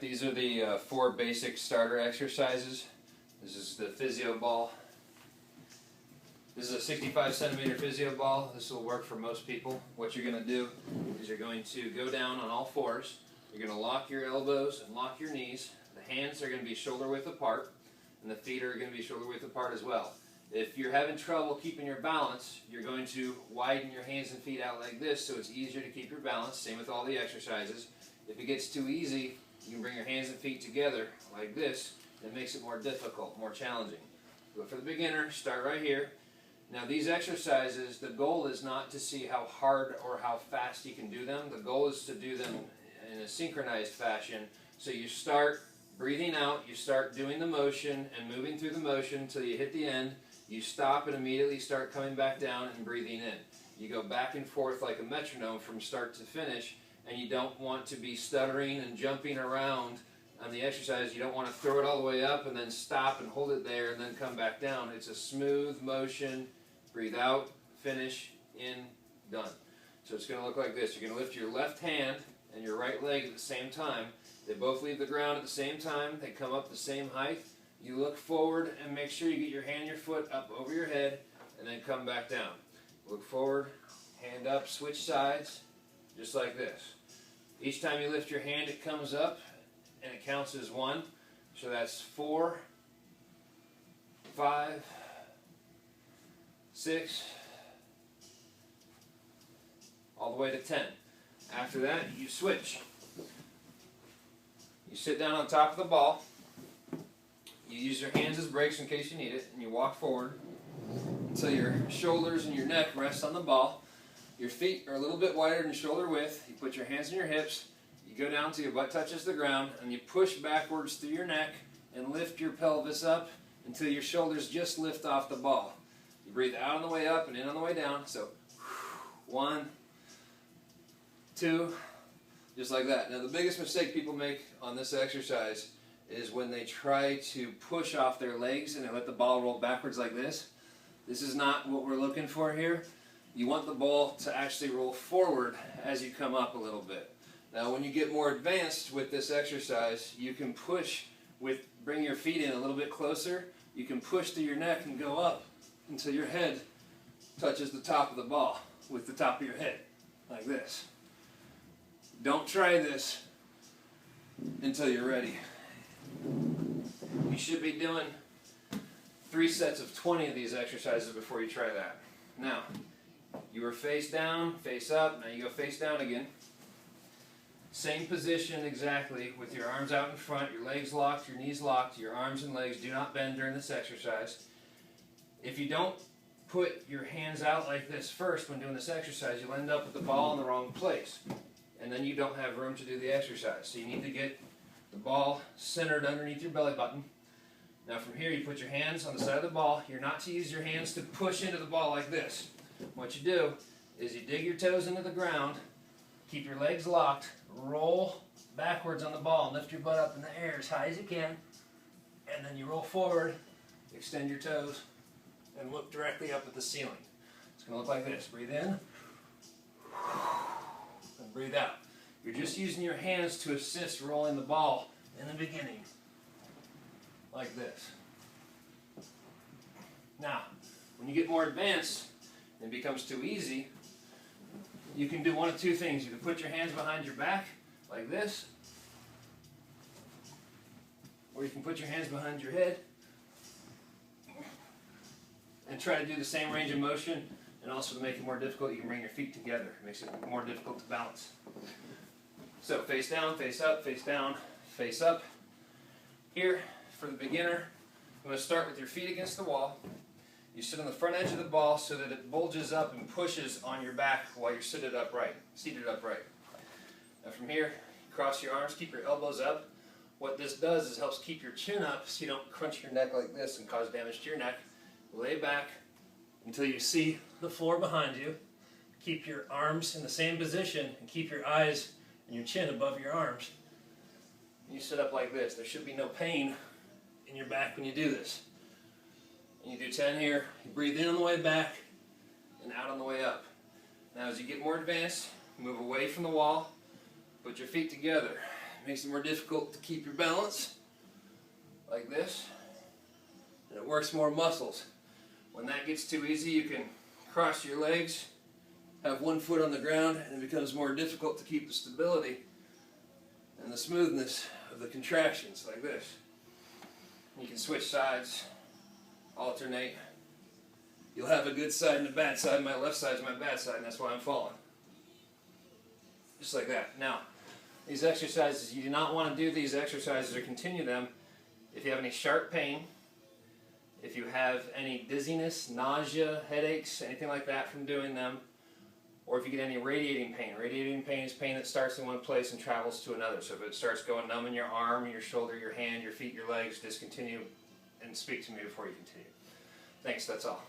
these are the 4 basic starter exercises. This is the Physioball. This is a 65 centimeter Physioball. This will work for most people. What you're going to do is you're going to go down on all fours. You're going to lock your elbows and lock your knees. The hands are going to be shoulder width apart, and the feet are going to be shoulder width apart as well. If you're having trouble keeping your balance, you're going to widen your hands and feet out like this so it's easier to keep your balance. Same with all the exercises. If it gets too easy, you can bring your hands and feet together like this. It makes it more difficult, more challenging. But for the beginner, start right here. Now these exercises, the goal is not to see how hard or how fast you can do them. The goal is to do them in a synchronized fashion. So you start breathing out, you start doing the motion and moving through the motion until you hit the end. You stop and immediately start coming back down and breathing in. You go back and forth like a metronome from start to finish, and you don't want to be stuttering and jumping around on the exercise. You don't want to throw it all the way up and then stop and hold it there and then come back down. It's a smooth motion. Breathe out, finish, in, done. So it's going to look like this. You're going to lift your left hand and your right leg at the same time. They both leave the ground at the same time. They come up the same height. You look forward and make sure you get your hand and your foot up over your head and then come back down. Look forward, hand up, switch sides, just like this. Each time you lift your hand, it comes up and it counts as 1. So that's 4, 5, 6, all the way to 10. After that, you switch. You sit down on top of the ball. You use your hands as brakes in case you need it, and you walk forward until your shoulders and your neck rest on the ball. Your feet are a little bit wider than shoulder width. You put your hands on your hips. You go down till your butt touches the ground, and you push backwards through your neck and lift your pelvis up until your shoulders just lift off the ball. You breathe out on the way up and in on the way down. So 1, 2, just like that. Now the biggest mistake people make on this exercise is when they try to push off their legs and they let the ball roll backwards like this. This is not what we're looking for here. You want the ball to actually roll forward as you come up a little bit. Now when you get more advanced with this exercise, you can push bring your feet in a little bit closer. You can push through your neck and go up until your head touches the top of the ball with the top of your head, like this. Don't try this until you're ready. You should be doing 3 sets of 20 of these exercises before you try that. Now, you were face down, face up, now you go face down again. Same position exactly with your arms out in front, your legs locked, your knees locked, your arms and legs do not bend during this exercise. If you don't put your hands out like this first when doing this exercise, you'll end up with the ball in the wrong place. And then you don't have room to do the exercise. So you need to get the ball centered underneath your belly button. Now from here you put your hands on the side of the ball. You're not to use your hands to push into the ball like this. What you do is you dig your toes into the ground, keep your legs locked, roll backwards on the ball and lift your butt up in the air as high as you can. And then you roll forward, extend your toes, and look directly up at the ceiling. It's going to look like this. Breathe in, and breathe out. You're just using your hands to assist rolling the ball in the beginning, like this. Now, when you get more advanced and it becomes too easy, you can do one of 2 things. You can put your hands behind your back, like this, or you can put your hands behind your head and try to do the same range of motion. And also to make it more difficult, you can bring your feet together. It makes it more difficult to balance. So face down, face up, face down, face up. Here, for the beginner, I'm going to start with your feet against the wall. You sit on the front edge of the ball so that it bulges up and pushes on your back while you're seated upright. Now from here, cross your arms, keep your elbows up. What this does is helps keep your chin up so you don't crunch your neck like this and cause damage to your neck. Lay back until you see the floor behind you. Keep your arms in the same position and keep your eyes and your chin above your arms. You sit up like this. There should be no pain in your back when you do this. And you do 10 here. You breathe in on the way back and out on the way up. Now as you get more advanced, move away from the wall, put your feet together. makes it more difficult to keep your balance, like this. And it works more muscles. When that gets too easy, you can cross your legs, have one foot on the ground, and it becomes more difficult to keep the stability and the smoothness of the contractions, like this. You can switch sides, alternate. You'll have a good side and a bad side. My left side is my bad side, and that's why I'm falling. Just like that. Now, these exercises, you do not want to do these exercises or continue them if you have any sharp pain, if you have any dizziness, nausea, headaches, anything like that from doing them, or if you get any radiating pain. Radiating pain is pain that starts in one place and travels to another. So if it starts going numb in your arm, your shoulder, your hand, your feet, your legs, discontinue and speak to me before you continue. Thanks, that's all.